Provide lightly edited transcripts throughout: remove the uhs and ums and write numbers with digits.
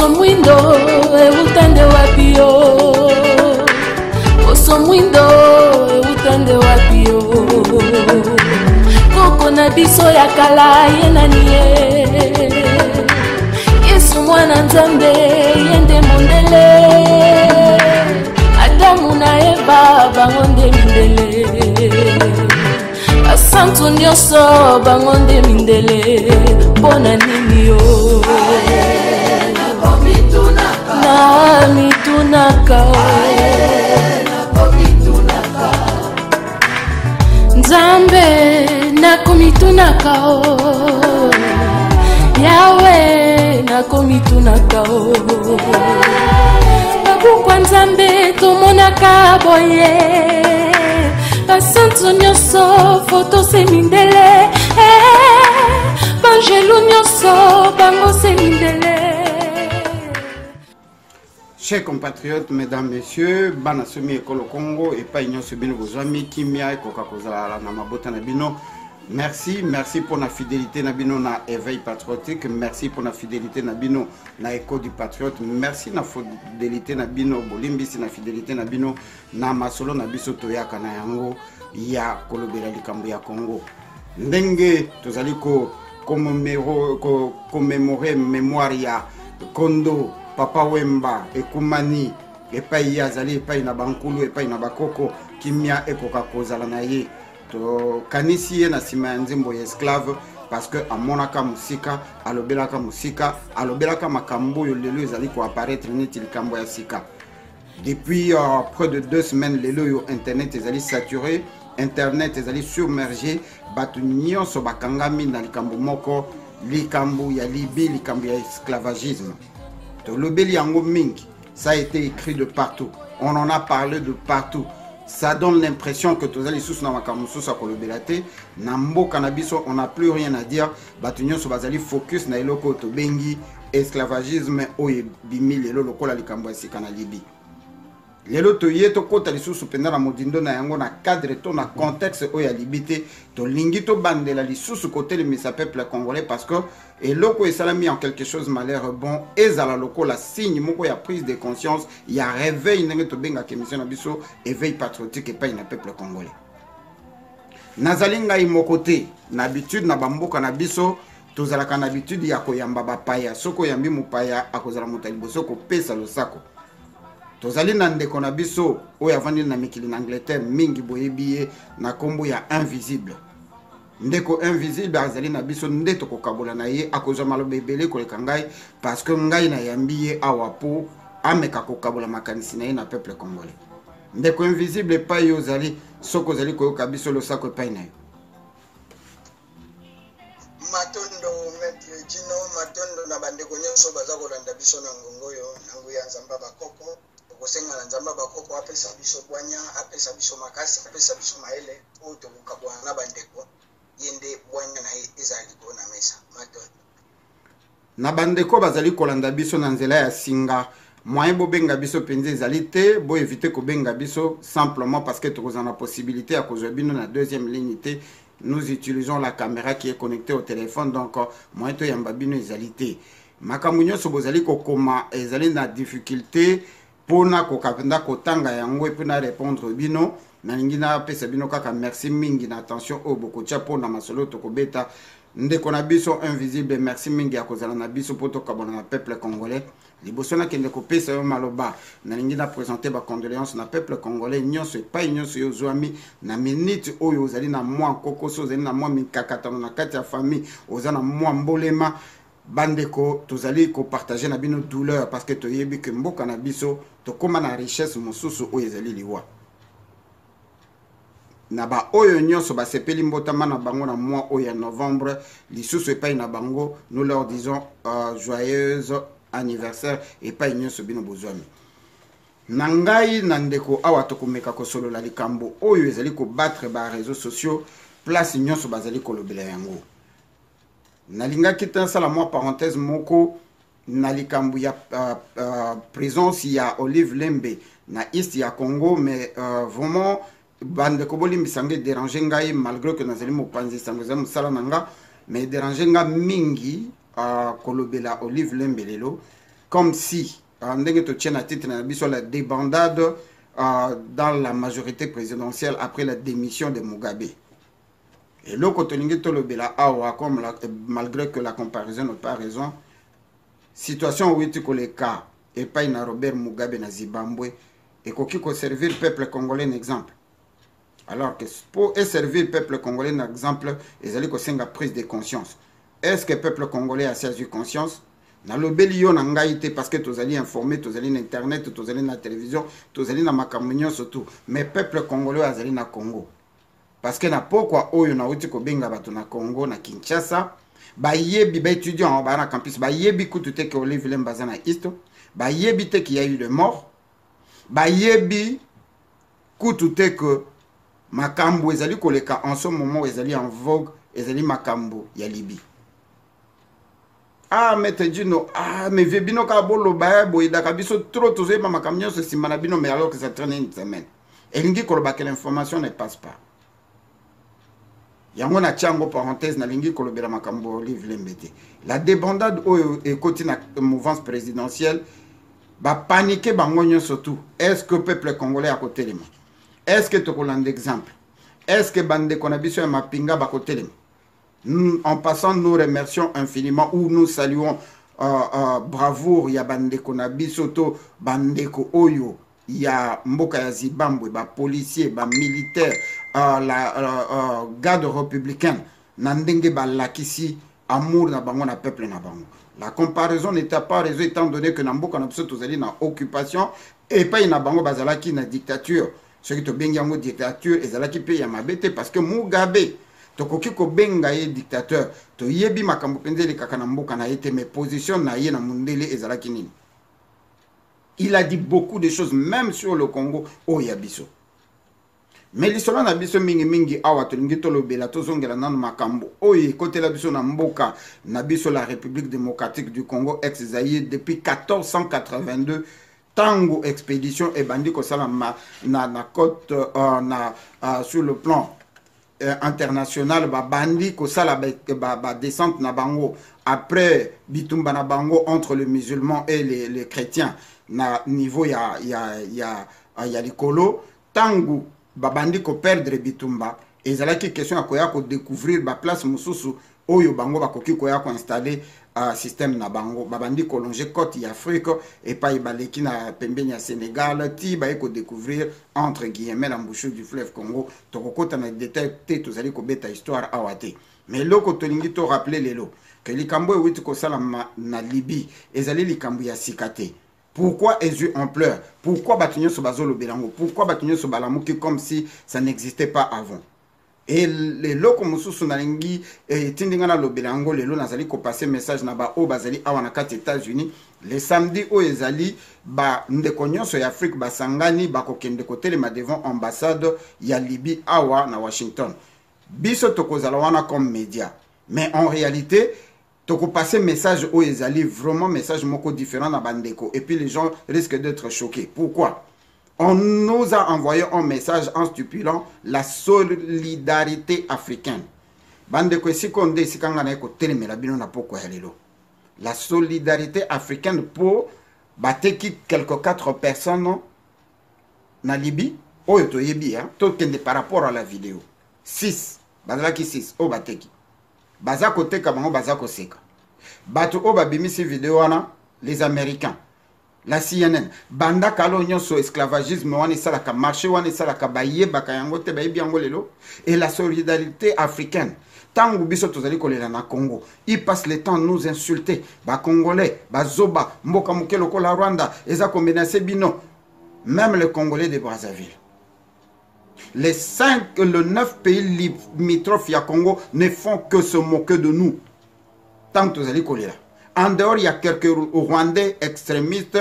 Poso mwindo utande wapi yo, poso mwindo utande wapi yo. Koko na biso ya kala ye nani ye, Yesu mwana Nzambe yende mondele. Adamu na Eva bango nde mindele, basantu nyonso bango nde mindele. Bona nini yo na mitunaka, Nzambe nako mitunaka o, Yawe nako mitunaka o. Babukwa Nzambe tomonaka boye, basantu nyonso foto se mindele, banjelu nyonso bango se mindele. Chers compatriotes, mesdames, messieurs, bana somi ekolo Congo et pas union subino vos amis kimia et Coca-Cola na mabota na bino. Merci pour la fidélité na bino na éveil patriotique, merci pour la fidélité na bino na écho du patriote, merci na fidélité na bino bolimbisi na fidélité na bino na masolo na biso toyaka na yango ya kolobela likambo ya Congo. Ndenge tozali ko commémorer mémoire ya Kondo Papa Wemba Ekumani epai yazali epai na bankulu epai na bakoko kimia ekoka kozala na ye to kanisi ye na sima ya nzembo ya esclave parce que amonaka musika alobelaka musika alobelaka makambo yo lelo ezali ko apparaître neti likambo ya sika. Depuis près de 2 semaines lelo yo internet ezali saturé, internet ezali submergé, batu nyonso bakangami na likambo moko, likambo ya libi, likambo ya esclavagisme. Lobeli yango mingi, ça a été écrit de partout, on en a parlé de partout. Ça donne l'impression que tous les sous na makamusu sa kolobelate na mboka na biso on n'a plus rien à dire. Batu nyonso bazali focus na eloko to bengi esclavagisme oye bimi lelo lokola likambo ya sika na Libye. Lelo to yeto kota lisusu penda na modindo na yango na cadre to na contexte oya libité to lingi to bandela lisusu côté le misa peuple congolais parce que eloko esalami en quelque chose malheur bon ezala lokola signe moko ya prise de conscience ya réveil ndenge to benga kemission na biso éveil patriotique et pas na peuple congolais. Nazalinga imokote na habitude na bamboka na biso tozalaka na habitude ya koyamba bapaya soko yambi mupaya akozala motalibo soko pesa losako. Tozali na ndeko na biso oyo avandi na mikili na Angleterre mingi boyebiye na kombo ya invisible. Ndeko invisible azali na biso ndeto kokabola na ye akozwa maloba ebele koleka ngai parce que ngai na yambiye awapo ameka kokabola makanisi na ye na peuple congolais. Ndeko invisible pa yo zali soko zali koyoka biso losako epai na yo. Matondo maître Gino matondo na bandeko nyonso baza kolanda biso na ngongo yo nango ya Nzamba bakoko kosenga na Nzamba bakoko apesa biso bwanya apesa biso makasi apesa biso maele o to kukabwana na bandeko yende bwanya na ezali bona mesa matondo na bandeko bazali kolanda biso na nzela ya singa moyen bobenga biso penze ezali te bo éviter ko benga biso simplement parce que tokozana na possibilité ya kozwa bino na deuxième ligne te. Nous utilisons la caméra qui est connectée au téléphone, donc moi to yamba bino ezalité. Makamunyo sobozali ko koma ezali na difficulté pona ko kapenda ko tanga yango et pona répondre bino na ngina pesa bino kaka merci mingi na attention au boko tia pona masolo to ko beta ndeko na biso invisible merci mingi ya kozala na biso poto kabona na peuple congolais. Liboso na kende ko pesa yo maloba na ngina présenter ba condoléances na peuple congolais nyonso pas nyonso yo zoami na minute oyo ozali na mwa kokoso ozali na mwa mikakatano na kati ya famille ozana mwa mbolema bandeko tozali ko partager na bino douleur parce que toyebi que mboka na biso to koma na richesse mosusu oyo ezali liwa na ba oyo nyonso ba sepeli mbotama na bango na mois oyo novembre lisusu epai na bango nous leur disons joyeuse anniversaire et pas nyonso bino bozwami nangai na ndeko awa tokomeka kosolola likambo oyo ezali ko battre ba réseaux sociaux place nyonso bazali kolobela yango nalinga kita sala moi parenthèse moko na likambo ya présence ya Olive Lembe na East ya Congo mais vraiment bande ko boli misange déranger ngai malgré que nazali mopanzi sango za musala nanga mais déranger nga mingi kolobela Olive Lembe lelo comme si ndenge to tient à titre na biso la débandade dans la majorité présidentielle après la démission de Mugabe. Et là, quand on malgré que la comparaison n'a pas raison, situation où tu les cas et pas na Robert Mugabe na Zimbabwe et qui peut servir le peuple congolais un exemple. Alors que pour servir le peuple congolais un exemple, ils allaient que une prise de conscience. Est-ce que le peuple congolais a saisi conscience? Na lobelio na ngaite parce que tous allez informer, tous allez na internet, tous allez na télévision, tous allez na makambo surtout. Mais peuple congolais azali na Congo. Parce que na pourquoi oyo na uti ko benga bato na Congo na Kinshasa, ba yebi ba étudiant ba na campus, ba yebi kutu te ke Olivier Mbazana isto, ba yebi te qu'il y a eu de mort, ba yebi kutu te que makambo ezali koleka en ce moment ezali en vogue, ezali makambo ya Libye. Ah, mais tu dis non, ah, mais Vébino Kabolo, Baebo, il a kabiso trop tosé, ma camion, c'est si manabino, mais alors que ça traîne une semaine. Et l'ingi koloba que l'information ne passe pas. Yango na tiango parenthèse, na lingi kolobela makambo Olive Lembete. La débandade au côté na mouvance présidentielle, ba paniquer bangonyo surtout. Est-ce que le peuple congolais à côté de moi? Est-ce que tu as un exemple? Est-ce que bande konabiso et mapinga ba côté de moi? En passant, nous remercions infiniment ou nous saluons bravoure ya bandeko na bisoto bandeko oyo ya mboka ya Zimbabwe ba policier ba militaire la garde républicaine na ndenge ba lakisi amour na bango na peuple na bango. La comparaison n'était pas raison étant donné que na mboka na biso tozali na occupation et pas na bango bazalaki na dictature. Ce qui to bengi yango dictature ezalaki pe ya mabete parce que Mugabe tokoki ko benga ye dictateur to yebi makambo pendele kaka na mboka na yete mais position na ye na mundele ezalaki nini. Il a dit beaucoup de choses même sur le Congo o yabiso. Mais l'isolo na biso mingi awa to lingi to lobela to zongela nan makambo oye côté la biso na mboka na biso la République démocratique du Congo ex-Zaïre depuis 1482 tango expédition et bandi ko sala na côte sur le plan international ba bandi ko sala ba descente na bango après bitumba na bango entre les musulmans et les chrétiens na niveau ya likolo tangu ba bandi ko perdre bitumba ezalaki question ya koya ko découvrir ba place mususu oyo bango bakoki koya ko installer système na bango babandi ko longer côte ya Afrique et pas ibaleki na pembeni ya Sénégal ti ba ko découvrir entre guillemets l'embouchure du fleuve Congo to kokota na détail te tozali ko beta histoire awate mais loko to lingi to rappeler lelo que likambo witi ko sala na Libye ezali likambo ya sikate. Pourquoi Jésus en pleure? Pourquoi batunyo so bazolo belango? Pourquoi batunyo so balamuki comme si ça n'existait pas avant? Et les loko mususu na lingi tindinga na lobelango lelo nazali ko passer message na ba o bazali awa na kati États-Unis le samedi o ezali ba ndeko nyonso ya Afrique basangani bakokende kotelema devant ambassade ya Libye awa na Washington. Biso tokozala wana comme média. Mais en réalité toko passer message o ezali vraiment message moko différent na bandeko et puis les gens risquent d'être choqués. Pourquoi? On nous a envoyé un message en stipulant la solidarité africaine. Bandeko sikonde sikanga na ko telemela bino na poko ya lelo. La solidarité africaine pour bateki quelques 4 personnes na Libye. Oyo to yebi hein, to kende par rapport à la vidéo. 6, bazalaki 6 o bateki. Bazako teka bango bazako seka. Bato o babimisi vidéo wana les Américains. La CNN banda kalo nyonso esclavagisme wana salaka marché wana salaka baye bakayango te baye biango lelo et la solidarité africaine tangu biso tozali kolela na Congo ils passent le temps nous insulter ba congolais ba zoba mboka mokelo ko la Rwanda eza ko menacer bino même les Congolais de Brazzaville. Les 9 pays limitrophes ya Congo ne font que se moquer de nous. Tant que tozali kolela. En dehors, il y a quelques Rwandais extrémistes,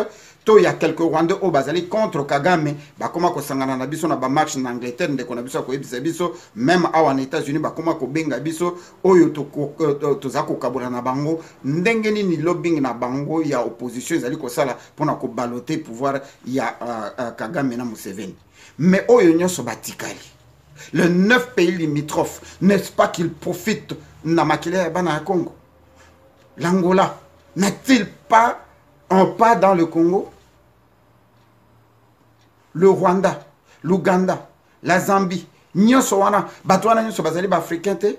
il y a quelques Rwandais au Bazali contre Kagame. Bakoma ko sangana na biso na ba marche en Angleterre ndeko na biso ko yebisa biso même en États-Unis bakoma ko benga biso oyo to zako kabula na bango ndenge ni lobbying na bango ya opposition ezali ko sala pona ko baloter pouvoir ya Kagame na Museveni. Mais oyo nyonso batikali. Les 9 pays limitrophes, n'est-ce pas qu'ils profitent na makila ya bana ya Congo? L'Angola n'a-t-il pas On part dans le Congo, le Rwanda, l'Ouganda, la Zambie, nyonso wana bato wana nyonso bazali ba africain te.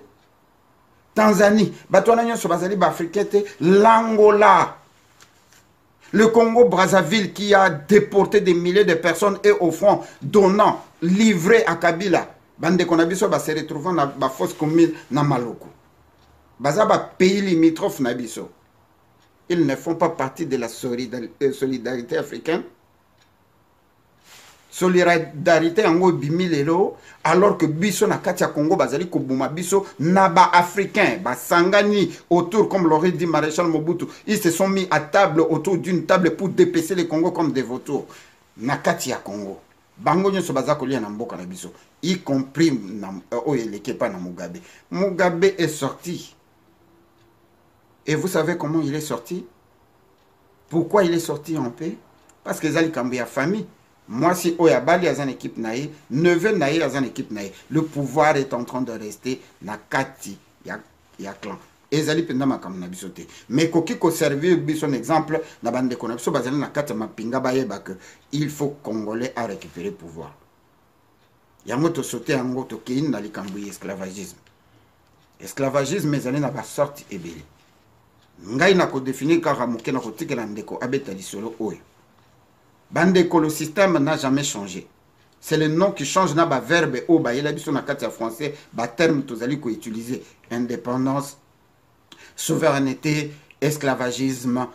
Tanzanie, bato wana nyonso bazali ba africain te. L'Angola, le Congo-Brazzaville qui a déporté des milliers de personnes et au front donnant, livré à Kabila. Bande konabiso ba se retrouvant na ba fosse commune na Maloko. Baza ba pays limitrophes na biso. Ils ne font pas partie de la solidarité africaine. Solidarité en bimilelo, alors que biso na katia Congo bazali ko buma biso naba africain ba sangani autour, comme l'aurait dit Maréchal Mobutu. Ils se sont mis à table autour d'une table pour dépecer les Congo comme des vautours. Na katia Congo bango nyoso bazako lia na mboka na biso, y compris na oyelekepa na Mugabe. Mugabe est sorti. Et vous savez comment il est sorti? Pourquoi il est sorti en paix? Parce que Zali Kambi a famille. Moi, si Oyabali a une équipe naïe, neveu naïe a une équipe naïe, le pouvoir est en train de rester na kati ya clan. Et Zali pendama kam na bisote. Mais koki ko servir son exemple na bande konapso bazali na kati ma pinga baye ba que il faut Congolais à récupérer le pouvoir. Yango to sauter yango to kein na likambu esclavagisme. Esclavagisme mais zali na ba sorti ebele. Ngai na ko définir kaka moke na ko tikela ndeko abeta lisolo oyo. Bandeko, le système n'a jamais changé. C'est le nom qui change na ba verbe o ba yela biso na kati ya français ba terme tozali ko utiliser indépendance, souveraineté, esclavagisme,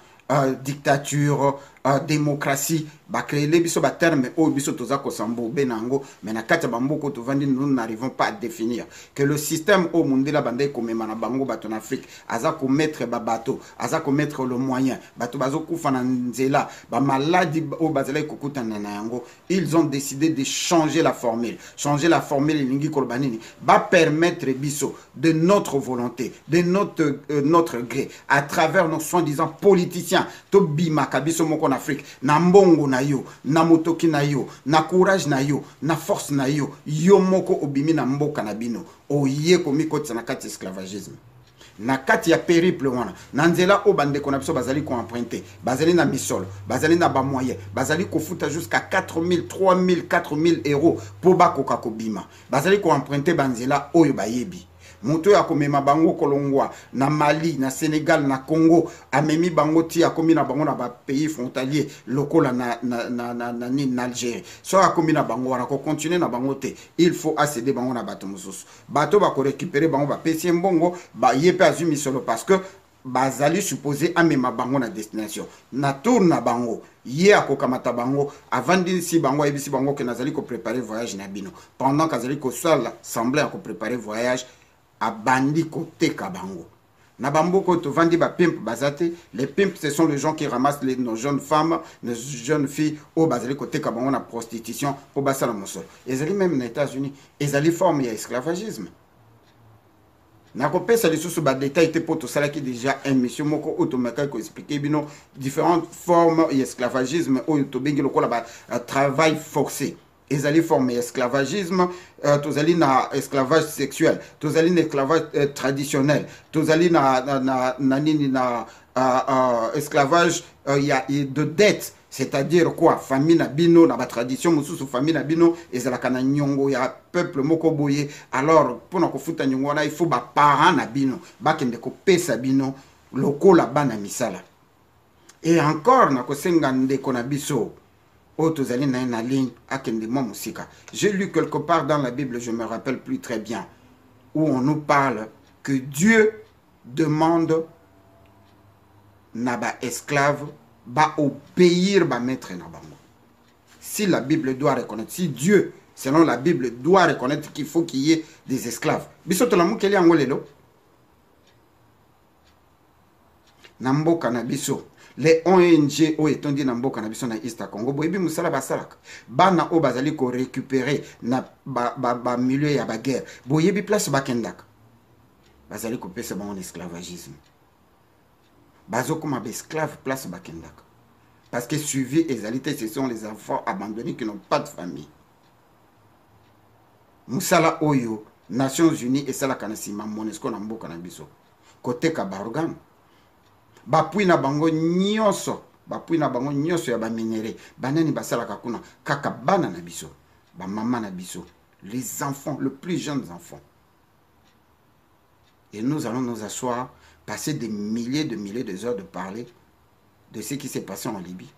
dictature, démocratie, ba créer les biso ba terme o biso tozako sambo benango, mais na kati bamboko to vandi nous n'arrivons pas à définir que le système au mundela bandai ko mema na bango bato en Afrique azako mettre ba bateau, azako mettre le moyen, bato bazo kufa na nzela, ba maladie o bazela kokuta na yango, ils ont décidé de changer la formule lingi kolbanini, ba permettre biso de notre volonté, de notre gré à travers nos soi-disant politiciens to bima kabiso moko na Afrique na mbongo na yo, na motoki na yo, na courage na yo, na force na yo, yo moko obimi na mboka na bino, oye komi koti na kati esclavagisme. Na kati ya périple wana, na nzela o bande ko na biso bazali ko emprunter, bazali na misolo, bazali na ba moyen, bazali ko futa jusqu'à 4000, 3000, 4000 euros pour bakoka ko bima. Bazali ko emprunter banzela oyo bayebi. Moto ya komema bango kolongwa na Mali, na Sénégal, na Congo, amemi bango ti akomi na bango na ba pays frontalier lokola na Algérie. So akomi na bango wana ko continuer na bango te. Il faut accéder bango na bato mususu. Bato ba ko récupérer bango ba pesi mbongo ba yepe azumi solo parce que bazali supposé amema bango na destination. Na tour na bango ye akokamata bango avant d'ici bango ebisi bango que nazali ko préparer voyage na bino. Pendant qu'azali ko sala semblait à ko préparer voyage a bandi côté kabango. Na bamboko to vandi ba pimp bazate, les pimps ce sont les gens qui ramassent nos jeunes femmes, nos jeunes filles au bazali côté kabango na prostitution pour basala mosol. Ezali même aux États-Unis, ezali forme ya esclavagisme. Na kopesa les sous ba détail te poto sala qui déjà émission moko automaka ko expliquer bino différentes formes d'esclavagisme au to bengi lokola ba travail forcé. Ezali forme esclavagisme, tozali na esclavage sexuel, tozali na esclavage traditionnel, tozali na esclavage de dette, c'est-à-dire quoi? Famille na bino na ba tradition mususu famille na bino ezalaka na nyongo ya peuple moko boye. Alors pour na kofuta nyongo na il faut ba parents na bino bakende ko pesa bino lokola bana misala. Et encore na kosenga ndeko na biso j'ai lu quelque part dans la Bible, je ne me rappelle plus très bien, où on nous parle que Dieu demande naba esclave ba obéir ba maître na bango. Si la Bible doit reconnaître, si Dieu, selon la Bible, doit reconnaître qu'il faut qu'il y ait des esclaves. Bisoto la mukeli angolelo. Nambo kanabiso. Les ONG o etondi na mboka na biso na East Congo boyebi musala basalaka bana o bazali ko récupérer na ba milieu ya ba guerre boyebi place bakendaka bazali ko pesa bango esclavagisme bazo comme esclave place bakendaka parce que suivi exalité ce sont les enfants abandonnés qui n'ont pas de famille. Musala oyo Nations Unies et sala kanasima MONUSCO na mboka na biso côté ka bargam bapui na bango nyonso bapui na bango nyonso ya baminere banani basalaka kuna kaka bana na biso bamama na biso les enfants, les plus jeunes enfants. Et nous allons nous asseoir, passer des milliers de heures de parler de ce qui s'est passé en Libye.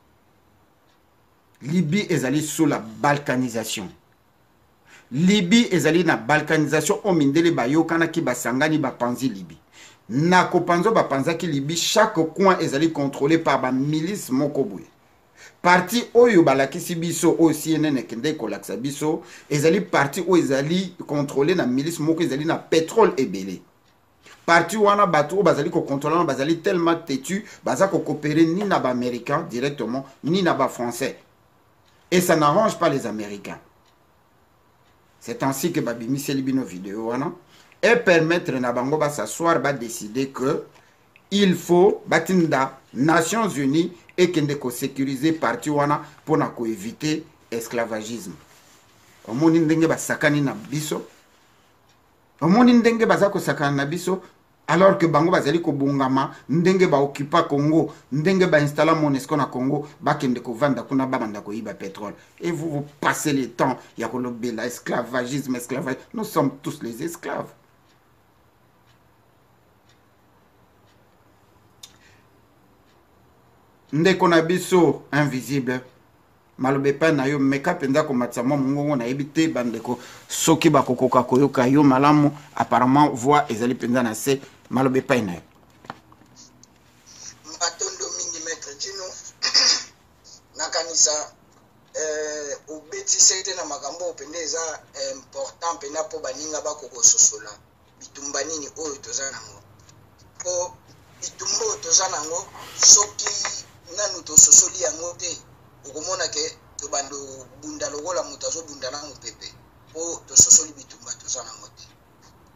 Libye est allée sous la balkanisation. Libye est allée dans la balkanisation. O mindele bayo kana ki basangani bapanzi Libye. Nako panzo bapanza ki Libye, chaque coin est allé contrôlé par la milice Mokoboué. Parti oyo balakisi biso o CNN kende kolaksa biso, est allé parti o est allé contrôler la milice Moko, est allé na pétrole ebele. Parti wana bateau bazali ko contrôler bazali tellement têtu, baza ko coopérer ni na ba américain directement, ni na ba français. Et ça n'arrange pas les Américains. C'est ainsi que Babimi Selibino vidéo et permettre na bango ba s'asseoir ba décider que il faut batinda Nations Unies et kende ko sécuriser parti wana pour na ko éviter esclavagisme. Omoni ndenge ba sakani na biso. Omoni ndenge baza ko sakana na biso alors que bango bazali ko bungama ndenge ba occupa Congo, ndenge ba installa Monesco na Congo, ba kende ko vanda kuna ba banda ko iba pétrole. Et vous passez le temps ya ko lobela esclavagisme. Nous sommes tous les esclaves. Ndeko na biso invisible malobe pa na yo meka penza ko matsa mo mungo na ebite bandeko soki bakokoka koyoka yo malamu apparemment voix ezali penza na se malobe pa na yo matondo mingi maître Gino nakanisa obeti sete na makambo pendeza important pena po baninga bakoko sosola bitumba nini oyo tozana ngo po bitumba tozana ngo soki nanu to sosoli yango te okomona ke to bando bunda lokola moto azobunda na mopepe po to sosoli bitumba tozana ngo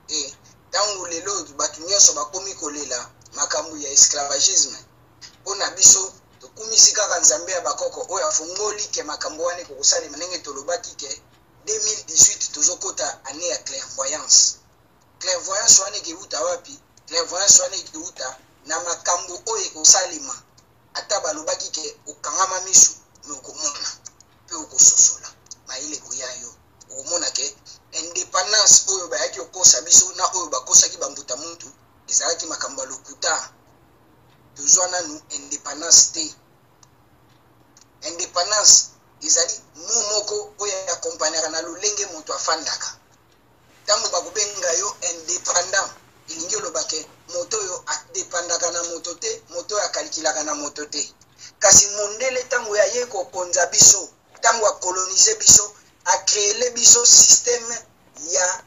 te ntango lelo bato nyonso bakomi kolela makambo ya esclavagisme mpona biso tokumisi kaka nzambe ya bakoko oyo afungoli ke makambo wana ekokosalema ndenge tolobaki ke 2018 tozokota ane ya clairvoyance wana ekeuta wapi clairvoyance wana ekeuta na makambo oyo ekosalema ata balobaki ke okangama misu me okomona mpe okososola mayele koya yo okomona ke indépendance oyo bayaki okosa biso na oyo bakosaki bambuta muntu ezalaki makambo ya lokuta tozwa nanu indépendance te indépendance ezali moko oyo akompanaka na lolenge moto afandaka ntango bakobenga yo indépendant elingi oloba ke moto oyo adépendaka na moto te moto oyo akalikilaka na moto te kasi mondele ntango yaye kokonza biso ntango akolonize biso akreele biso systeme ya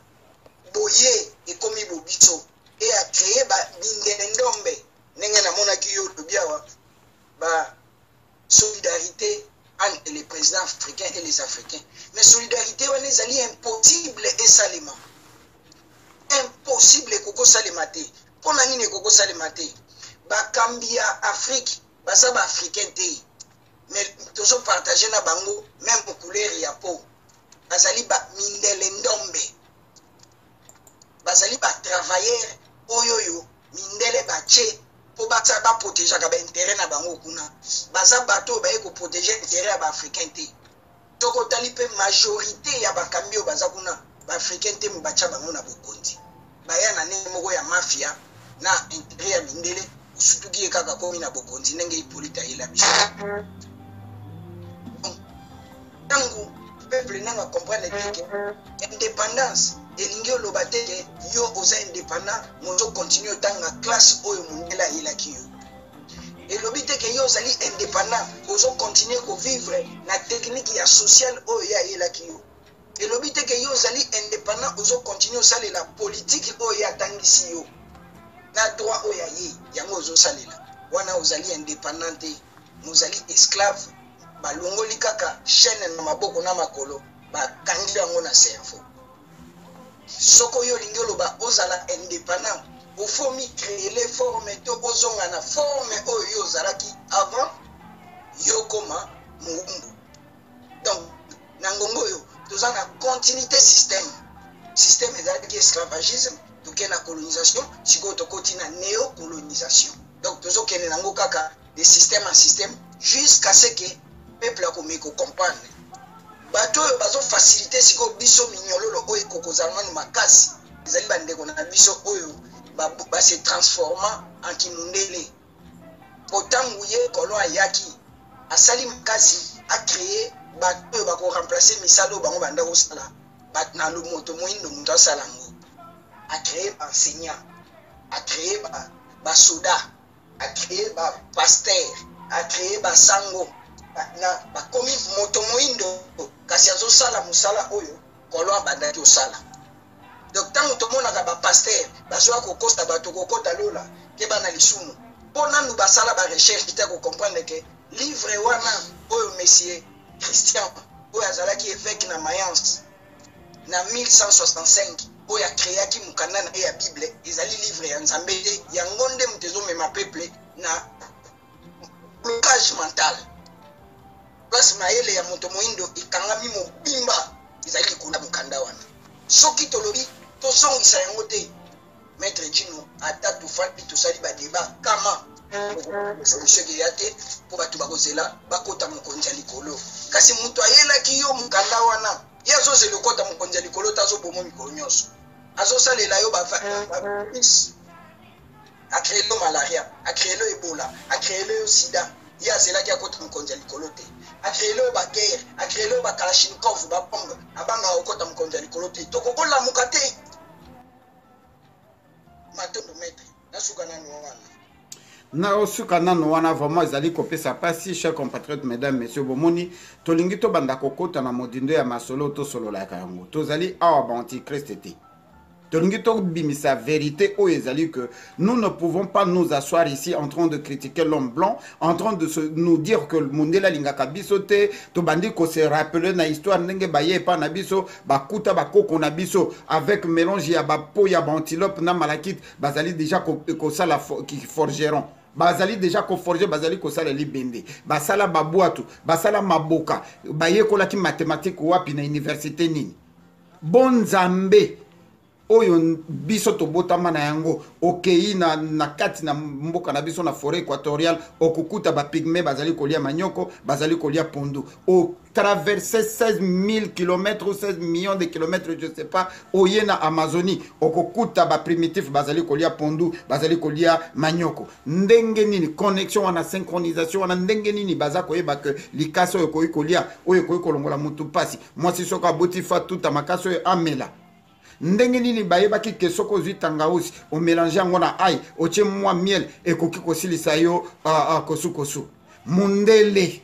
boye ekomi bobiso e akreye bindele ndombe ndenge namonaki yo lobi awa solidarité entre les présidents africains et les africains mais solidarité wana ezali impossible esalema impossible ekokosalema te mpona nini ekokosalema te bakambi ya afrique baza baafricain te mais tozopartage na bango même couleur ya po bazali bamindele ndombe bazali batravailleur oyoyo mindele batie mpo baza baprotegeaka baintere na bango kuna baza bato oyo baye koprotege intere ya baafricain te tokotali mpe majorité ya bakambi oyo baza kuna baafricain te batia bango na bokonzi baya na ndenge moko ya mafia na intere ya mindele osutuki ye kaka komi na bokonzi ndenge Hippolyte ayela biso ntango peuple nanga comprendre teke indépendance elingi oloba teke yo oza indépendant mozo continue otanga classe oyo mondele ayelaki yo elobi teke yo ozali indépendant ozo continue kovivre na technique ya sociale oyo ye ayelaki yo elobi teke yo ozali indépendant ozo continue osalela politique oyo ye atangisi yo na droit oyo ya ye yango ozosalela wana ozali indépendant te mozali esclave balongoli kaka chaîne na maboko na makolo bakangi yango na cerveau soko yo lingi oloba ozala indépendant ofomi créer forme to ozonga na forme oyo yo ozalaki avant yo koma muumbu donc na ngongo oyo toza na continuité système ezalaki esclavagisme toke na colonisation sikoyo tokoti na néocolonisation donc tozokende nango kaka de système en système jusqu'à ce que peuple akomi ko comprendre bato bazo faciliter siko biso minyololo oyo kokozalmani makasi ezali bandeko na biso oyo ba se transforma en kimundele potangu ye kolo ayaki asali makasi a créer bato oyo bako remplacer misalo bango banda kosala bat na lumoto moindo mundo asalango a créer enseignant a créer ba soda a créer ba pasteur a créer ba sango na ba komi moto moindo kasi azosala musala oyo kolo abandaki osala donc tango tomonaka ba pasteur bazoya kokosta bato kokota lola ke bana lisumu mpo nanu basala ba recherche te kocomprendre ke livre wana oyo monsieur Christian oyo azalaki évêque na Mayence na 1165 oyo akreaki mukanda na ye ya bible ezali livre ya nzambe te yango nde moto ezomema peuple na blocage mental place mayele ya moto moindo ekangami mobimba ezali likolo ya mokanda wana soki tolobi tozongisa yango te maître Gino ata tofandi tosali badeba kama solution ya te mpo bato bakozela bakota mokonzi ya likolo kasi moto ayelaki yo mokanda wana ye azozela okota mokonzi ya likolo te azobomo mikolo nyonso azosalela yo bavisi akreye yo malaria akreye yo ebola akreye yo sida ye azelaki akota mokonzi ya likolo te akreye yo bagere akreye yo bakalashnikov babombe abanga okota mokonzi ya likolo te tokokolamuka te matondo maître nasuka nanu wana na osuka nano wana vraiment ezali kopesa pasi chers compatriotes mesdames messieurs bomoni tolingi tobanda kokota na modindo ya masolo tosololaka yango tozali awa baantichrist te tolingi tobimisa vérité oyo ezali que nous ne pouvons pas nous asseoir ici en train de critiquer l'homme blanc en train de nous dire que mondela lingaka biso te tobandi ko se rappeler na histoire ndenge baye pa na biso bakuta bakoko na biso avec mélange ya bapo ya bantilope na malakite bazali déjà ko sala qui forgeron bazali déjà ko forger bazali ko sala libende basala babwatu basala maboka bayekola ki mathématique wapi na université nini bonzambe oyo biso tobotama na yango okei na kati na mboka na biso na forêt équatoriale okukuta ba pygmée bazali kolia manyoko bazali kolia pondu o traverser 16 000 km 16 millions de kilomètres je sais pas oye na Amazonie okukuta ba primitif bazali kolia pondu bazali kolia manyoko ndenge nini connexion wana synchronisation wana ndenge nini baza koyeba que likaso oyo kolia oyo kolongola mutu pasi mwasi soka botifa tuta makaso oyo amela ndenge nini bayebaki ke soko zwi tangausi o mélanger yango na ai otie mwa miel ekoki kosilisa yo kosu mundele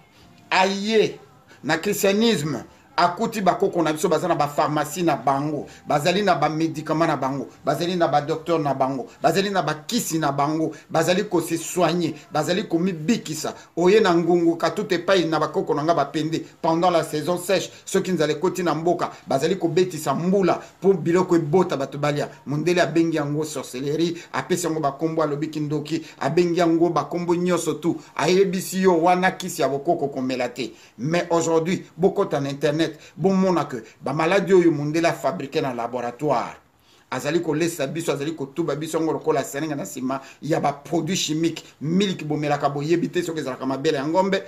aye na christianisme akuti bakoko na biso baza na pharmacie na bango bazali na médicament na bango bazali na docteur na bango bazali na kisi na bango bazali ko se soigner bazali ko mibikisa oye na ngungu katute pai na bakoko na nga bapende pendant la saison sèche ceux qui nzale koti na mboka bazali ko betisa mbula pour biloko ebota bato balia mondele abengi yango sorcellerie apesi yango bakombo alobi kindoki abengi yango bakombo nyoso tu ayebisi yo wana kisi ya bokoko komela te mais aujourd'hui bokota na internet bon mona que ba maladie oyo mondela fabriqué na laboratoire azali ko lesa biso azali ko tuba biso ngolo ko la senenga na sima ya ba produits chimiques milk bomelaka boyebite soki ezalaka mabele ya ngombe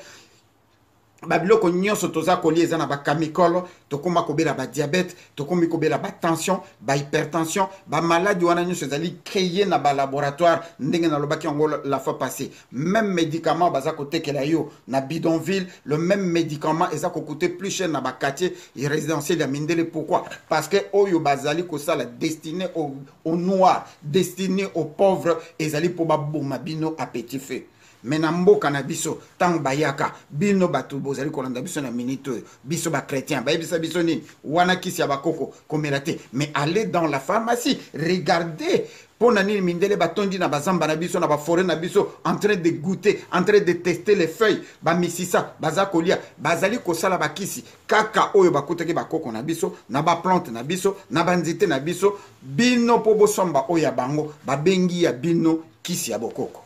babiloko nyonso toza kolia eza na bakamikolo tokoma kobela badiabete tokomi kobela batension bahypertension bamaladi wana nyonso ezali créé na balaboratoire ndenge nalobaki yango la fois passée même médicament baza kotekela yo na bidonville le même médicament eza kocoûter plus cher na baquartier résidentiel ya mindele pourquoi parce que oyo bazali kosala destiné au noir destiné aux pauvres ezali po baboma bino à petit feu mais na mboka na biso tant bayaka bino batu bozali kolanda biso na minute biso ba chrétien bayebisa biso nini wana kisi ya bakoko komela te mais allez dans la pharmacie regardez pona nini mindele batondi na bazamba na biso na ba forêt na biso en train de goûter en train de tester les feuilles ba misisa baza kolia bazali kosala bakisi kaka oyo bakutaki bakoko na biso na ba plante na biso na banzite na biso bino po bosomba oyo ya bango babengi ya bino kisi ya bokoko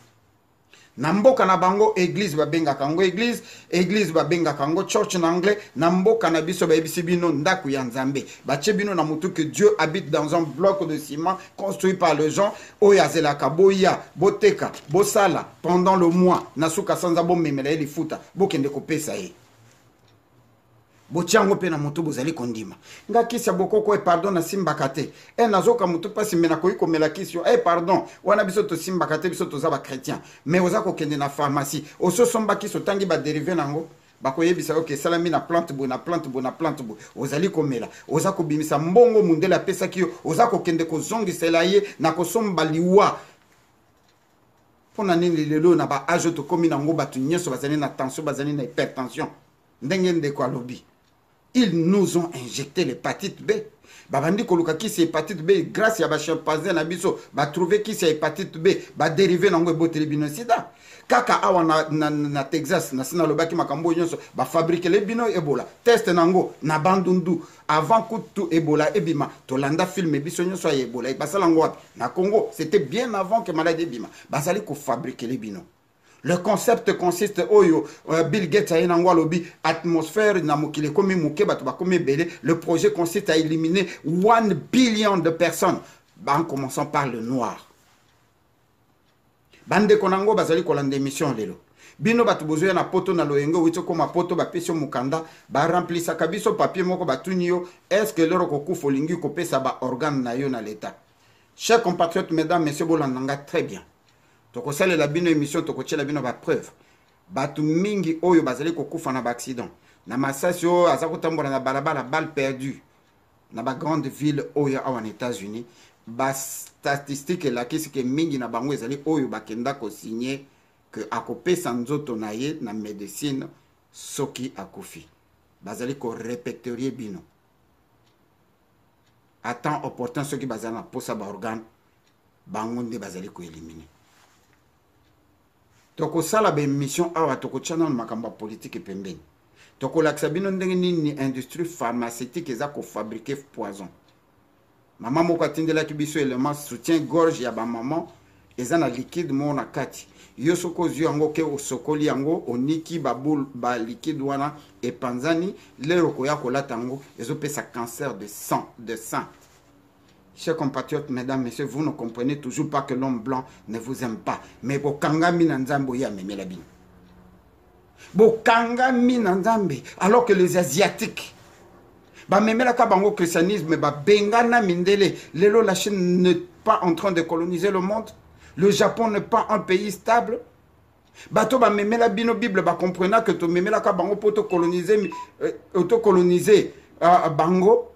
na mboka na bango église babengaka yango église babengaka yango church en anglais. Na mboka na biso bayebisi bino ndako ya nzambe, batie bino na mutu que Dieu habite dans un bloc de ciment construit par les gens. Oyo azelaka boya boteka bosala pendant le mois na suka sanza bomemela ye lifuta bokende kopesa ye botiango pe na mutu bozali kondima nga kisi ya bokoko e pardon na simbaka te e nazoka mutu pasi me nakoki komela kisi yo e pardon wana biso tosimbaka te biso toza bachrétien mais oza kokende na pharmacie ososomba kisi otangi badérive nango bakoyebisa yo ke salami na plante boye na plante boye na plante boye ozali komela oza kobimisa mbongo mundele apesaki yo oza kokende kozongisela ye na kosomba liwa mpona nini lelo na baage tokomi nango bato nyonso bazali na tension bazali na hypertension ndenge ndeko alobi. Ils nous ont injecté l'hépatite B. Babandi koluka kisi hépatite B grâce à ba chimpanzé na biso ba trouver kisi hépatite B ba dérivé nango eboteli bino sida. Kaka awa na Texas na sina lobaki makambo nyonso ba fabriquer le bino Ebola. Test nango na bandundu avant kutu Ebola ebima tolanda film biso nyonso ya Ebola basala ngo wapi na Congo, c'était bien avant que maladie ebima. Basali ko fabriquer le bino. Le concept consiste oyo Bill Gates a une lobby atmosphère na mokile komi muke bato ba komi belé. Le projet consiste à éliminer 1 billion de personnes en commençant par le noir. Bande konango bazali kolanda émission lelo. Bino bato bozoya na poto na loyengo wito koma poto ba pesio mukanda ba remplisa kabiso papier moko batuni yo est-ce que lero kokufa lingi kopesa ba organe na yo na l'état. Chers compatriotes, mesdames, messieurs, bolandanga très bien. Toko sale la bino émission toko tche la bino ba preuve batu mingi oyo bazali kokufa na ba accident na masasi oyo aza kotambola na balabala balle perdue na ba grande ville oyo awa na États-Unis ba statistique elakisi ke mingi na bango ezali oyo bakenda ko signer que akopesa nzoto na ye na médecine soki akufi bazali ko répertorier bino à temps opportun soki bazali na posa ba organe bango nde bazali ko éliminer. Toko sala ba émission awa toko channel makamba politique pembeni. Toko laksa bino ndenge nini industrie pharmaceutique eza ko fabriquer poison. Maman moko atindela ki biso élément soutien gorge ya ba maman eza na liquide mo na kati. Yo soko zio yango ke osokoli yango oniki babul ba liquide wana epanzani lero ko ya kolata yango ezopesa cancer de sang. Chers compatriotes, mesdames, messieurs, vous ne comprenez toujours pas que l'homme blanc ne vous aime pas. Mais Bokanga Minanzambo ya memelabine. Bokanga Minanzambe. Alors que les Asiatiques, ba memelaka bango christianisme, ba bengana mindele. Lelo, la Chine n'est pas en train de coloniser le monde. Le Japon n'est pas un pays stable. Bato ba memela bino Bible, ba comprena que to memelaka bango pour coloniser bango.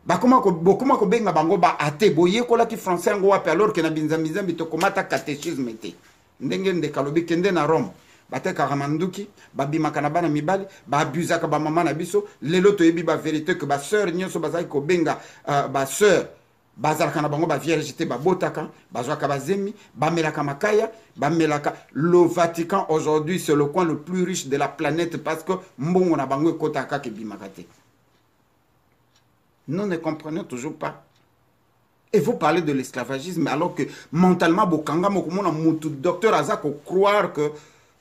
Ba comment ko benga bango ba ate boye kola ki français ngo wapi alors que na binzamizambi to komata catéchisme te ndenge nde kalobi kende na Rome bate karamanduki babimaka na bana mibali ba abusaka ba mama na biso lelo to yebi ba vérité que ba sœur nyonso bazali ko benga ba sœur bazalaka na bango ba vierge te ba botaka bazwaka bazemi bamelaka makaya bamelaka. Le Vatican aujourd'hui c'est le coin le plus riche de la planète parce que mbongo na bango ekotaka ke bimaka te. Nous ne comprenons toujours pas. Et vous parlez de l'esclavagisme alors que mentalement, Bokanga Mokumona Moutou, docteur Azako, croire que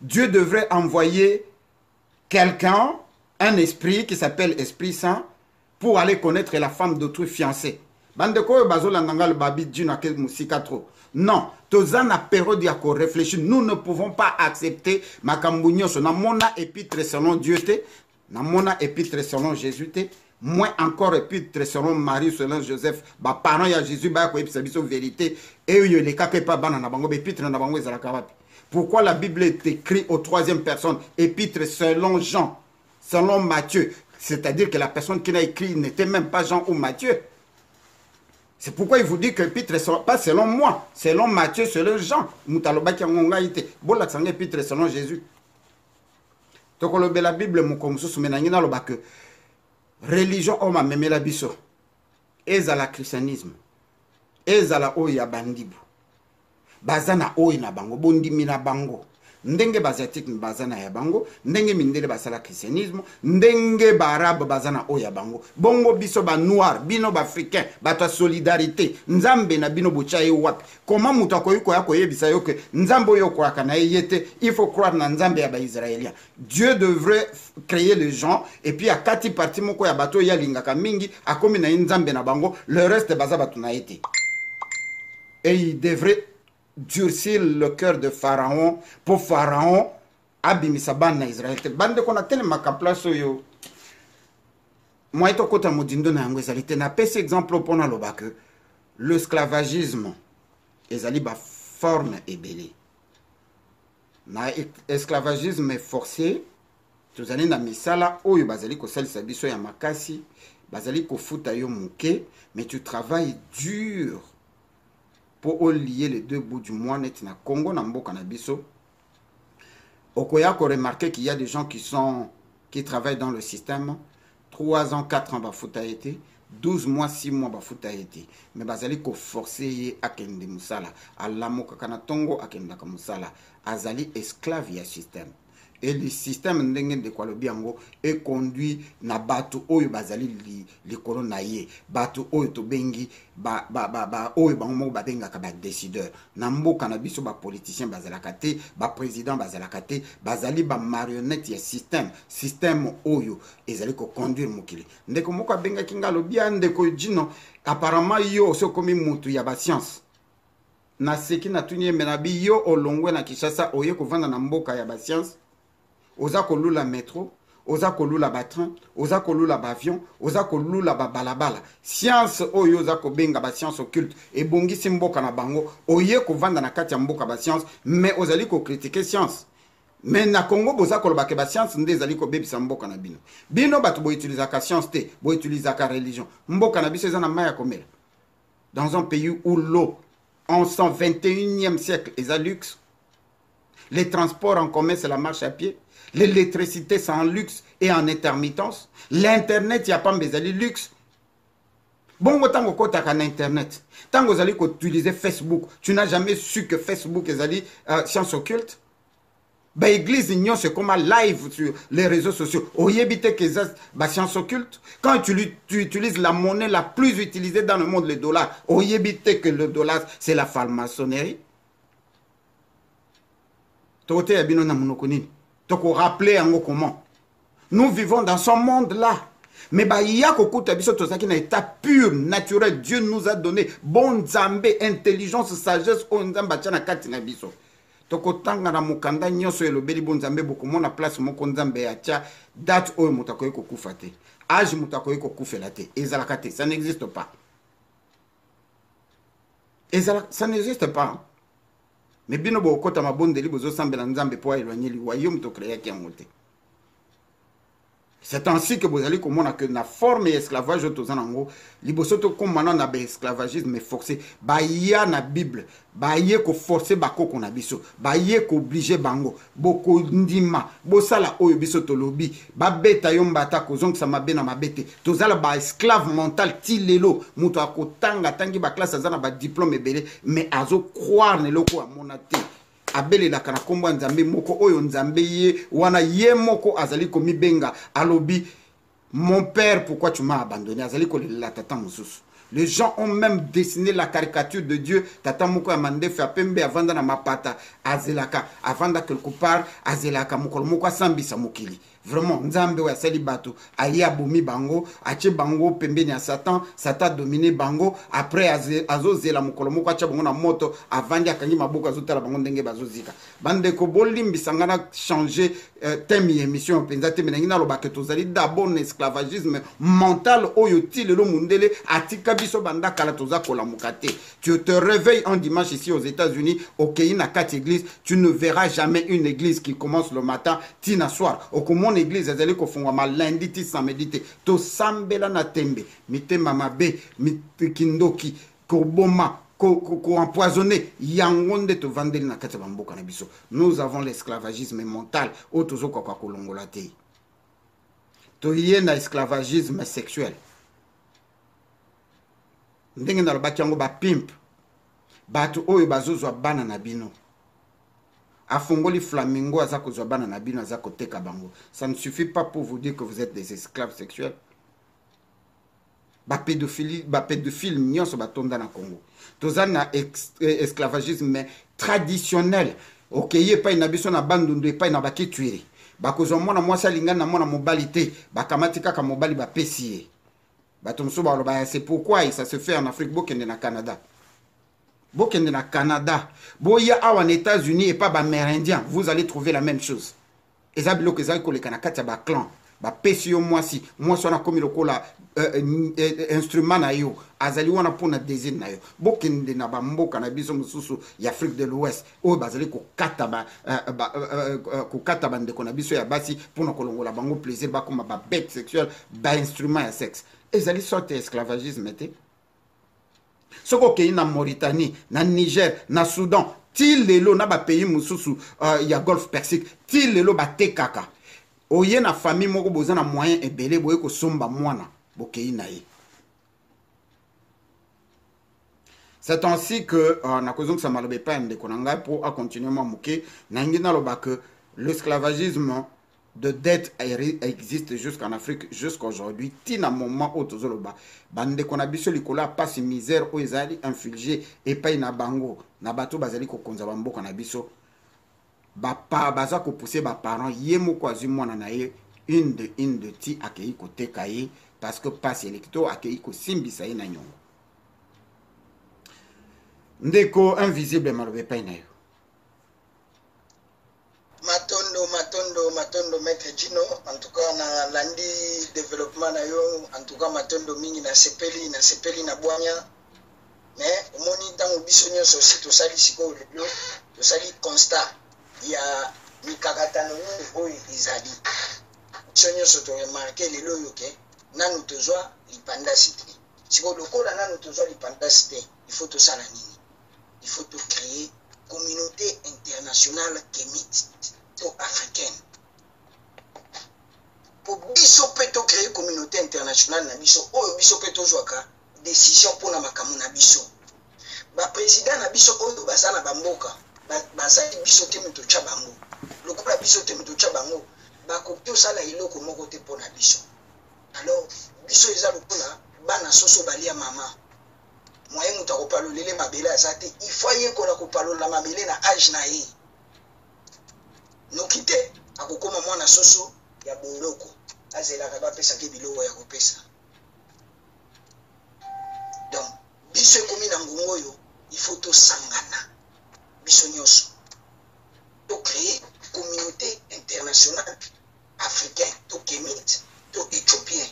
Dieu devrait envoyer quelqu'un, un esprit qui s'appelle Esprit Saint, pour aller connaître la femme d'autrui fiancée. Bandeko Bazola Nangal Babi Djunake Moussika. Non, Tozana période yako réfléchir. Nous ne pouvons pas accepter Makambunyo, Namona épître selon Dieu, Namona épître selon Jésus. Moins encore épître selon Marie, selon Joseph, bah parents ya Jésus, bah quoi épître vérité, et les cas pas banana bango épître na bango ezalakawapi. Pourquoi la Bible est écrite aux troisième personne, épître selon Jean, selon Matthieu, c'est-à-dire que la personne qui l'a écrit n'était même pas Jean ou Matthieu. C'est pourquoi il vous dit que épître pas selon moi, selon Matthieu, selon Jean. Mutaloba qui a été. Bon la sang épître selon Jésus. Donc la Bible mon comme sous menangina lo que religion oma memela biso ezala christianisme ezala oya bandibu bazana oyi na bango bondimi na bango ndenge basiatique bazana ya bango, ndenge mindele basala christianisme, ndenge barabe bazana o ya bango. Bongo biso ba noir, bino ba africain, bato solidarité, nzambe na bino bochaye wapi. Comment mutako yuko yako yebisa yoke, nzambo yoko akana yete, il faut croire na nzambe ya ba israélien. Dieu devrait créer les gens, et puis à kati parti moko ya bato ya lingaka mingi, akomi na nzambe na bango, le reste baza bato na yete. Et il devrait durcir le cœur de Pharaon pour Pharaon abimisa bana Israël. Bande qu'on a tellement qu'à place yo. Moi eto kota modindo na yango ezali te na pese exemple pour na loba que l'esclavagisme ezali ba forme ebele. Na esclavagisme forcé tozali na misala oyo bazali ko salisa biso ya makasi, bazali ko futa yo muke, mais tu travailles dur pour lier les deux bouts du mois net na Congo na mboka na biso. Okoya ko remarquer qu'il y a des gens qui travaillent dans le système 3 ans 4 ans bafuta été 12 mois 6 mois bafuta été, mais bazali ko forcer akende musala alamoka kana tongo akenda ka musala azali esclave ya système. Et le système ndenge de kwa lobiango est conduit na bato oyo bazali li kolonaye bato oyo to bengi oyo bango ba benga ka ba décideur na mboka na biso ba politicien bazalaka te ba président bazalaka te bazali ba marionnette ya système oyo ezali ko conduire mokili ndeko moko benga kinga lobia ndeko jino apparemment yo so komi mutu ya ba science na seki na tunye menabi yo olongwe na Kinshasa oye ko vanda na mboka ya ba science. Oza kolula métro, oza kolula train, oza kolula avion, oza kolula balabala. Science oyo oza kobenga ba science occulte et bongi simboka na bango oye ko vanda na kati ya mboka ba science mais ozali ko critiquer science. Mais na Congo boza koloba ke ba science nde ezali ko bebisa mboka na bino. Bino bato bo utiliser ka science te, bo utiliser ka religion. Mboka na biso ezana maya komela. Dans un pays où l'eau en 121e siècle est à luxe. Les transports en commun c'est la marche à pied. L'électricité, c'est en luxe et en intermittence. L'Internet, il n'y a pas de luxe. Bon, tant que tu as un Internet, tant que tu utilises Facebook, tu n'as jamais su que Facebook est science occulte. Ben, l'église, c'est comme un live sur les réseaux sociaux. Au yébite que c'est science occulte. Quand tu utilises la monnaie la plus utilisée dans le monde, le dollar, au yébite que le dollar, c'est la franc-maçonnerie. Tote yabino na monokonini. Toko rappeler en comment. Nous vivons dans ce monde-là. Mais bah il y a beaucoup de choses qui na état pur, naturel. Dieu nous a donné bon nzambe, intelligence, sagesse, on nzamba tchana kati na biso. Toko tanga na mukanda nyoso elobeli bon nzambe beaucoup mona place moko nzambe ya tia date oyo mutako yeko kufate. Âge mutako yeko kufela te. Ezalaka te, ça n'existe pas. Ça n'existe pas. Mais bino bo kota mabondeli bozo sambela nzambe po éloigner li royaume to créer qui en monté. C'est ainsi que vous allez comprendre que la forme esclavage tozanango liboso to comme maintenant na esclavagisme forcé ba ya na Bible ba ye ko forcer ba ko na biso ba ye ko obliger bango boko ndima bo sala oyo biso to lobi ba beta yo mbata ko zonk sa mabe na mabete tozala ba esclave mental ti lelo muto akotanga tangi ba classe azana ba diplôme ebele mais azo croire ne loko amonate abele la kana kombo nzambe moko oyo nzambe ye wana ye moko azali komi benga alobi mon père pourquoi tu m'as abandonné azali ko la tata mususu. Les gens ont même dessiné la caricature de Dieu tata moko amande fa pembe avanda na mapata azelaka avanda quelque part azelaka mokolo moko sambisa mokili. Vraiment nzambe wa sali bato aye abomi bango ache bango pembeni ya Satan dominé bango après azozela mokolo moko acha bango na moto avandi akangi maboko azotala bango ndenge bazozika bande ko bolimbisa ngana changer thème émission penza te menangina lobaka tozali d'abord esclavagisme mental oyo ti lelo mundele atika biso banda kala toza kola mukate. Tu te réveilles un dimanche ici aux États-Unis au Kenya quatre églises, tu ne verras jamais une église qui commence le matin tina soir au mon église ezali ko fungwa lundi ti samedi te to sambela na tembe mitema mabe mikindoki ko boma ko empoisonné yangonde to vandeli na kati bamboka na biso. Nous avons l'esclavagisme mental o tozo ko kolongola te to yena esclavagisme sexuel ndenge na lobaki yango ba pimp bato oyo bazozwa bana na bino afongoli flamingo aza kozwa bana na bino aza koteka bango. Ça ne suffit pas pour vous dire que vous êtes des esclaves sexuels. Pédophile nyonso batonda na Congo. Toza na esclavagisme mais traditionnel. Okeye pa ina biso na bandundu pa ina bakituiri. Bakozwa mwana mwasi alingana na mwana mobali te, bakamati kaka mobali bapesi ye. Batomso baloba c'est pourquoi ça se fait en Afrique bokende na Canada. Bokende na Canada. Boya awa en États-Unis et pas bamérindien, vous allez trouver la même chose. Ezabilo kezali koleka na kati ya ba clan. Bapesi yo mwasi wana komi lokola instrument na yo azali wana pona désir na yo bokende na bamboka na biso mususu ya Afrique de l'Ouest oyo bazali kokata bandeko na biso ya basi pona kolongola bango plaisir bakoma ba bête sexuelle ba instrument ya sexe ezali sorte esclavagisme te soko okei na Mauritanie na Niger na Soudan ti lelo na ba pays mususu ya Golfe Persique ti lelo batekaka oye na famille moko boza na moyen ebele boye ko somba mwana bokei na ye. C'est ainsi que na kozong sa malobe pa ndeko na ngai pour continuer moi moke na ngi na loba que l'esclavagisme de dette existe jusqu'en Afrique jusqu'aujourd'hui tina moment où tozoloba bande kona biso likola passe misère o ezali infligé et pa na bango na bato bazali ko konza bamboka na biso baza ko pousser ba parents ye moko azu mwana na ye une de ti akei ko teka ye parce que passe électo akei ko simbisa ye na nyongo ndeko invisible malobe pa na yo matondo maître Gino en tout cas na landi développement na yo en tout cas matondo mingi na sepeli na bwanya mais omoni tango biso nyonso si tosali siko lelo tosali constat ya mikakatano oyo ezali biso nyonso to remarqué lelo yo ke nanu tozwa lipandasite siko lokola nanu tozwa lipandasite il faut tosala nini il faut to créer communauté internationale kémite to africaine pour biso pe to créer communauté internationale na biso oyo biso pe tozwaka décision pona makamu na biso ba président na biso oyo basala bamboka basali biso te muto tya bango lokola biso te muto tya bango bakoki osala eloko moko te mpona biso alors biso eza lokola bana soso balia mama moye mutu akopalolele mabele aza te il faut ayekola kopalola mabele na age na ye noki te akokoma mwana soso ya boloko azelaka bapesaki biloko ya kopesa donc biso ekomi na ngongo oyo il faut tosangana biso nyonso to créer communauté internationale africaine to kémite to éthiopien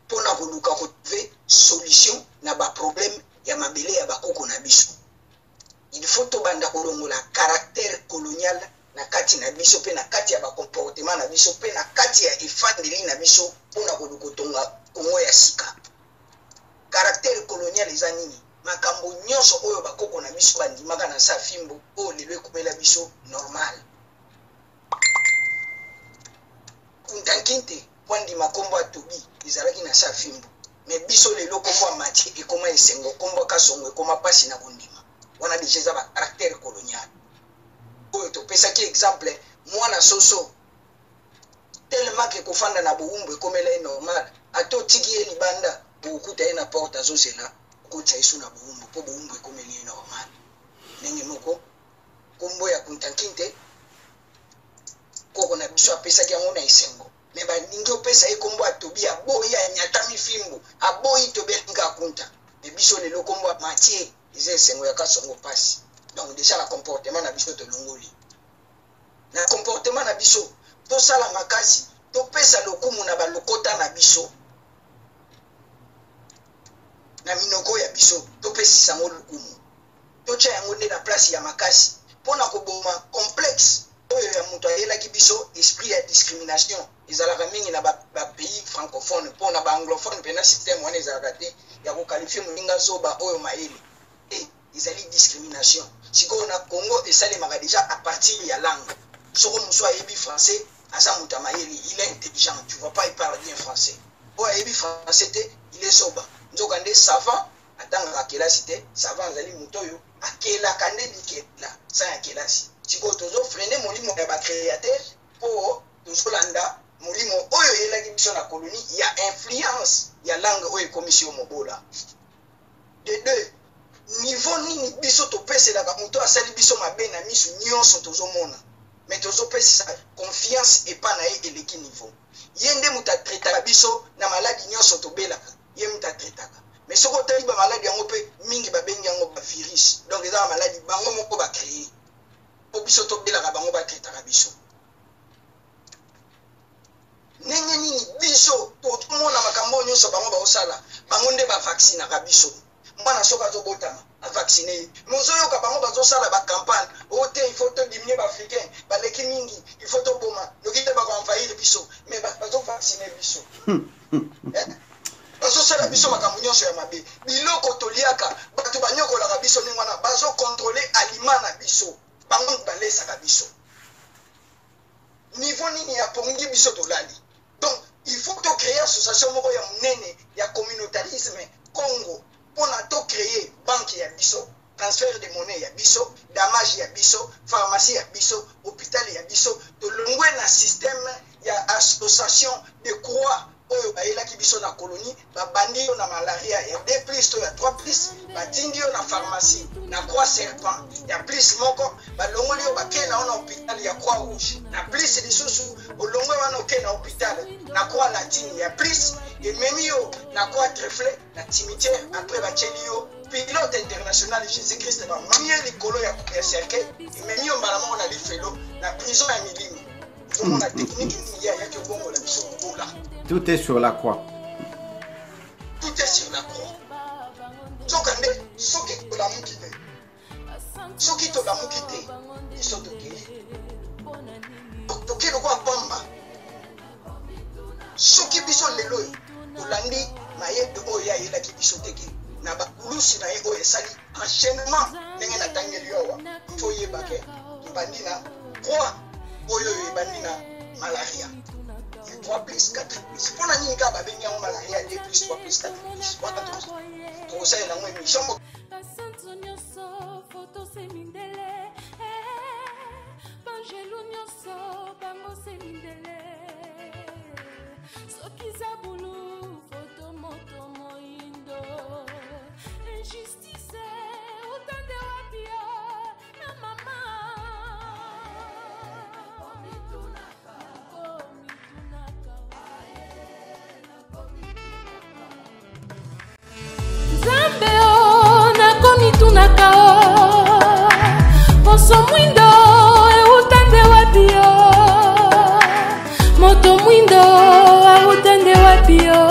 pona koluka kotrouver solution na ba problème ya mabele ya bakoko na biso il faut tobanda kolongola caractère colonial na kati na biso pe na kati ya ba comportement na biso pe na kati ya efandeli na biso pona koluka tonga kongo ya sika caractère colonial eza nini makambo nyonso oyo bakoko na biso bandimaka na sa fimbo oyo lelo ekomela biso normal kuntankinte kwandima kombo atobi ezalaki na sa fimbo me biso lelo kombo ya matie ekoma esengo kombo kasongo ekoma pasi na kondima wana deja eza ba caractère colonial oyo topesaki exemple mwana soso tellement ke kofanda na boumbu ekomela ye normal ate otiki ye libanda bokuta ye na porte azozela okotisa yesu na boumbu mpo boumbu ekomeli ye normal ndenge moko kombo ya kuntankinte koko na biso apesaki yango na esengo me balingi opesa ye kombo atobi aboyi anyatami fimbu aboyi tobi alinga akunta me biso lelo kombo ya matie eza esengo ya kasongo pasi donc déjà na comportement na biso tolongoli na comportement na biso tosala makasi topesa lokumu na balokota na biso na minoko ya biso topesisa yango lokumu totya yango nde na place ya makasi mpona koboma complexe oyo ya moto ayelaki biso esprit ya discrimination ezalaka mingi na bapays francophone mpona baanglophone mpena systeme wana ezalaka te ya kokalifie moninga zoba oyo mayele ezali discrimination sikoyo na Congo esalemaka deja à partir ya langue soko mosu ayebi français aza moto mayele il est intelligent tu vois pas il parle bien français oyo ayebi français te il est soba nzokande savant atangaka kelasi te savant azali moto oyo akelaka nde bikela ça ya kelasi siko tozo freiner molimo ya ba créateur pour tozolanda molimo oyo elaki biso na colonie ya influence ya langue oyo commission mobola de deux niveau nini biso topeselaka moto asali biso mabe na miso nyonso tozomona mais tozopesa confiance epa na ye eleki niveau ye nde moto atretaka biso na maladi nyonso tobelaka ye moto atretaka mais soki otali bamaladi yango mpe mingi babengi yango bavirus donc eza bamaladi bango moko bacreye po biso tobelaka bango batretaka biso ndenge nini biso tozomona makambo nyonso bango baosala bango nde bavaccinaka biso mwana soki azobotama avaccine ye mozoyoka bango bazosala bacampagne oyo te il faut todiminie baafricain baleki mingi il faut toboma noki te bakoenvahir biso mais bazovaccine biso bazosala biso makambo nyonso ya mabe biloko toliaka bato banyokolaka biso ndenge wana bazokontrole aliment na biso bango balesaka biso niveau nini ya pongi biso tolali donc il faut tocréer association moko ya monene ya communautarisme Congo mpona tocréer banque ya biso transfert de monnaie ya biso damage ya biso pharmacie ya biso hôpital ya biso tolongwe na système ya association de croix oyo bayelaki biso na colonie babandi yo na malaria ya 2 plus to ya 3 plus batindi yo na pharmacie na croix serpent ya plus moko balongoli yo bakei na yo na hôpital ya croix rouge na plus lisusu olongwe wana okei na hôpital na croix latine ya plus ememi yo na croix trèfle na cimetière après batieli yo pilote international Jésus Christ bamamie likolo ya cercueil ememi yo mbala moko na lifelo na prison ya milimo omona technique nini ya yaki obongola biso kobola. Tout est sur la croix. Tout est sur la croix. Sokande, soki to la mukite. Soki to la mukite. Iso toke. Toke loko pamba. Soki biso lelo tolandi maye de oya yela ki biso teke. Na ba kulusi na ye oya sali enchaînement ndenge na tangeli yowa. Foye bake. Bandina croix oyo bandina malaria. 3 plus 4 plus. Pour la nique, il y a malaria 2 plus 3 plus 4 plus. Voilà tout. Pour ça, il y a une émission. Poso mwindo eutande wapio moto mwindo eutande wapio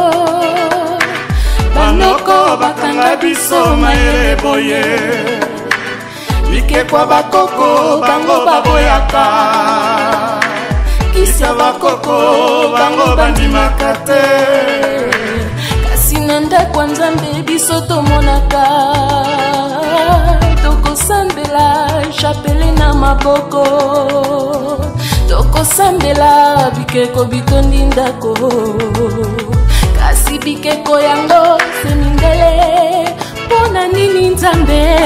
banoko bakanga biso maere boye bikekwa bakoko bango baboyaka kisa bakoko bango bandimaka te kasi na ndako nzambe biso tomonaka tokosambela chapele na maboko tokosambela bikeko bitondi ndako kasi bikeko yango semindele mpona nini nzambe